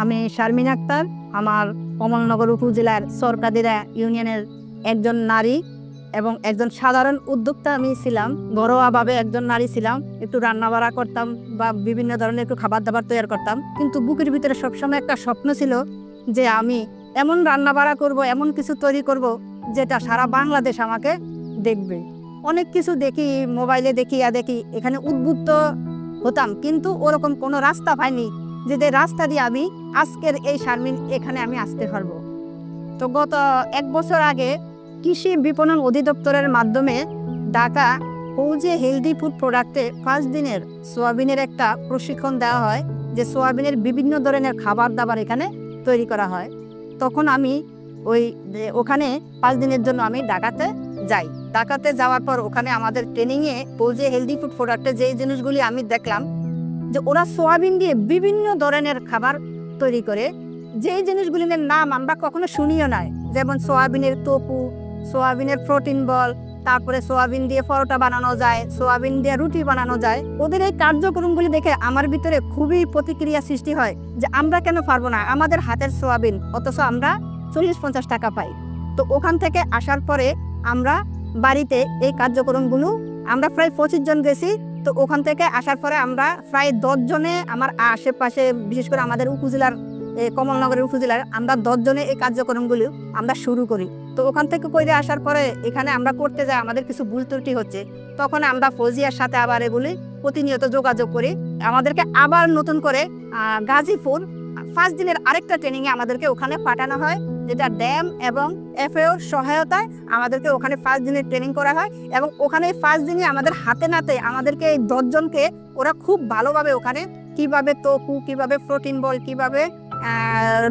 আমি শারমিন আক্তার। আমার কমলনগর উপজেলার সরকাদিরা ইউনিয়নের একজন নারী এবং একজন সাধারণ উদ্যোক্তা আমি ছিলাম। ঘরোয়াভাবে একজন নারী ছিলাম, একটু রান্নাবাড়া করতাম বা বিভিন্ন ধরনের একটু খাবার দাবার তৈরি করতাম। কিন্তু বুকের ভিতরে সবসময় একটা স্বপ্ন ছিল যে আমি এমন রান্নাবাড়া করব, এমন কিছু তৈরি করব যেটা সারা বাংলাদেশ আমাকে দেখবে। অনেক কিছু দেখি, মোবাইলে দেখি এখানে উদ্বুদ্ধ হতাম, কিন্তু ওরকম কোনো রাস্তা পাইনি যে রাস্তা দিয়ে আমি আজকের এই শারমিন এখানে আমি আসতে পারবো। তো গত 1 বছর আগে কৃষি বিপণন অধিদপ্তরের মাধ্যমে ঢাকা ফৌজি হেলদি ফুড প্রোডাক্টে 5 দিনের সোয়াবিনের একটা প্রশিক্ষণ দেওয়া হয়, যে সোয়াবিনের বিভিন্ন ধরনের খাবার দাবার এখানে তৈরি করা হয়। তখন আমি ওখানে 5 দিনের জন্য আমি ঢাকাতে যাই। ঢাকাতে যাওয়ার পর ওখানে আমাদের ট্রেনিংয়ে ফৌজি হেলদি ফুড প্রোডাক্টে যে জিনিসগুলি আমি দেখলাম যে ওরা সোয়াবিন দিয়ে বিভিন্ন ধরনের খাবার তৈরি করে, যেই জিনিসগুলির নাম আমরা কখনো শুনিও নাই, যেমন সোয়াবিনের টোপু, সোয়াবিনের প্রোটিন বল, তারপরে সোয়াবিন দিয়ে পরোটা বানানো যায়, সোয়াবিন দিয়ে রুটি বানানো যায়। ওদের এই কার্যক্রমগুলি দেখে আমার ভিতরে খুবই প্রতিক্রিয়া সৃষ্টি হয় যে আমরা কেন পারবো না, আমাদের হাতের সোয়াবিন, অথচ আমরা 40-50 টাকা পাই। তো ওখান থেকে আসার পরে আমরা বাড়িতে এই কার্যক্রমগুলো আমরা প্রায় 25 জন গেছি। তো ওখান থেকে আসার পরে আমরা প্রায় 10 জনে, আমার আশেপাশে বিশেষ করে আমাদের উপজেলার কমলনগরের উপজেলার আমরা 10 জনে এই কার্যক্রমগুলো আমরা শুরু করি। তো ওখান থেকে করে আসার পরে এখানে আমরা করতে যাই, আমাদের কিছু ভুল ত্রুটি হচ্ছে, তখন আমরা ফৌজিয়ার সাথে আবার এগুলি প্রতিনিয়ত যোগাযোগ করি। আমাদেরকে আবার নতুন করে গাজীপুর 5 দিনের আরেকটা ট্রেনিংয়ে আমাদেরকে ওখানে পাঠানো হয়, যেটা ড্যাম এবং এফএও সহায়তায় আমাদেরকে ওখানে 5 দিনের ট্রেনিং করা হয়। এবং ওখানে 5 দিনে আমাদের হাতে নাতে আমাদেরকে এই 10 জনকে ওরা খুব ভালোভাবে ওখানে কিভাবে টোফু, কিভাবে প্রোটিন বল, কিভাবে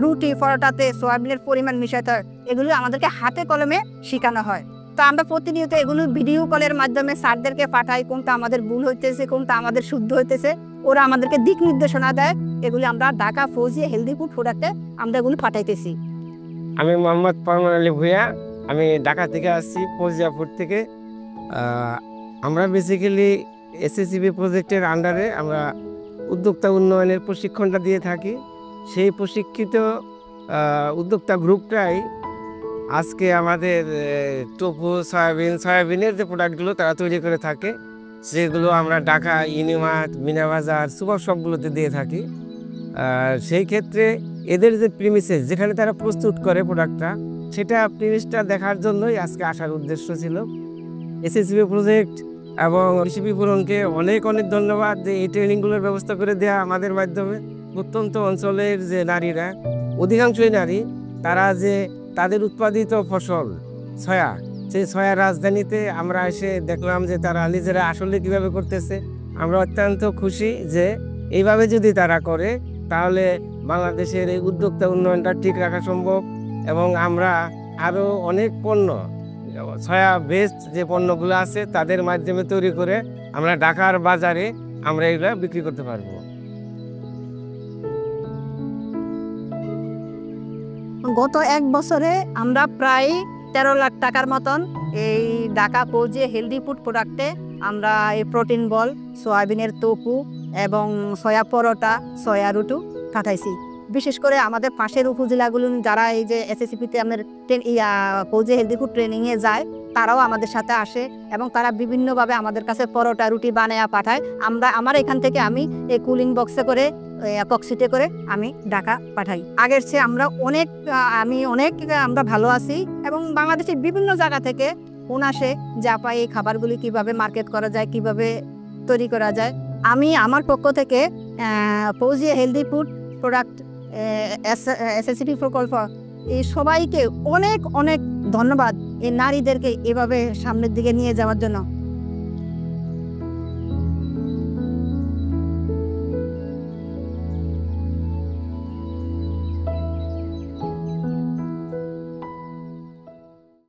রুটি পরোটাতে সোয়াবিনের পরিমাণ মিশাতে হয়, এগুলো আমাদেরকে হাতে কলমে শেখানো হয়। তো আমরা প্রতিনিয়ত এগুলো ভিডিও কলের মাধ্যমে স্যারদেরকে পাঠাই, কোনটা আমাদের ভুল হইতেছে, কোনটা আমাদের শুদ্ধ হইতেছে, ওরা আমাদেরকে দিক নির্দেশনা দেয়। এগুলি আমরা ঢাকা ফৌজি হেলদি ফুড প্রোডাক্টে আমরা এগুলো পাঠাইতেছি। আমি মোহাম্মদ পারমান আলী ভূঁইয়া, আমি ঢাকা থেকে আসছি, ফৌজিয়াপুর থেকে। আমরা বেসিক্যালি এসএসসিবি প্রজেক্টের আন্ডারে আমরা উদ্যোক্তা উন্নয়নের প্রশিক্ষণটা দিয়ে থাকি। সেই প্রশিক্ষিত উদ্যোক্তা গ্রুপটাই আজকে আমাদের টোফু, সয়াবিনের যে প্রোডাক্টগুলো তারা তৈরি করে থাকে, সেগুলো আমরা ঢাকা ইউনিমার্ট, মিনাবাজার, সুপার শপগুলোতে দিয়ে থাকি। সেই ক্ষেত্রে এদের যে প্রিমিসেস, যেখানে তারা প্রস্তুত করে প্রোডাক্টটা, সেটা প্রিমিসটা দেখার জন্যই আজকে আসার উদ্দেশ্য ছিল। এসএসসিবি প্রজেক্ট এবং কৃষি বিপণনকে অনেক ধন্যবাদ যে এই ট্রেনিংগুলোর ব্যবস্থা করে দেওয়া আমাদের মাধ্যমে। প্রত্যন্ত অঞ্চলের যে নারীরা, অধিকাংশই নারী, তারা যে তাদের উৎপাদিত ফসল সয়া, সেই সয়া রাজধানীতে আমরা এসে দেখলাম যে তারা নিজেরা আসলে কীভাবে করতেছে। আমরা অত্যন্ত খুশি যে এইভাবে যদি তারা করে তাহলে বাংলাদেশের এই উদ্যোক্তা উন্নয়নটা ঠিক রাখা সম্ভব। এবং আমরা আরও অনেক পণ্য, সয়া বেস্ট যে পণ্যগুলো আছে তাদের মাধ্যমে তৈরি করে আমরা ঢাকার বাজারে আমরা এগুলো বিক্রি করতে পারবো। গত 1 বছরে আমরা প্রায় 13 লাখ টাকার মতন এই ঢাকা ফৌজি হেলদি ফুড প্রোডাক্টে আমরা এই প্রোটিন বল, সোয়াবিনের টোফু এবং সয়া পরোটা, সয়া রুটি পাঠাইছি। বিশেষ করে আমাদের পাশের উপজেলাগুলো যারা এই যে এসএসসিপিতে আমাদের ফৌজি হেলদি ফুড ট্রেনিংয়ে যায়, তারাও আমাদের সাথে আসে এবং তারা বিভিন্নভাবে আমাদের কাছে পরোটা রুটি বানায়া পাঠায়। আমার এখান থেকে আমি এই কুলিং বক্সে করে, কক্সিটে করে আমি ঢাকা পাঠাই। আগের চেয়ে আমরা অনেক আমরা ভালো আছি এবং বাংলাদেশের বিভিন্ন জায়গা থেকে ফোন আসে যে আপা এই খাবারগুলি কিভাবে মার্কেট করা যায়, কিভাবে তৈরি করা যায়। আমি আমার পক্ষ থেকে ফৌজি হেলদি ফুড প্রোডাক্ট এসএসসিপি প্রকল্প এই সবাইকে অনেক ধন্যবাদ, এই নারীদেরকে এভাবে সামনের দিকে নিয়ে যাওয়ার জন্য।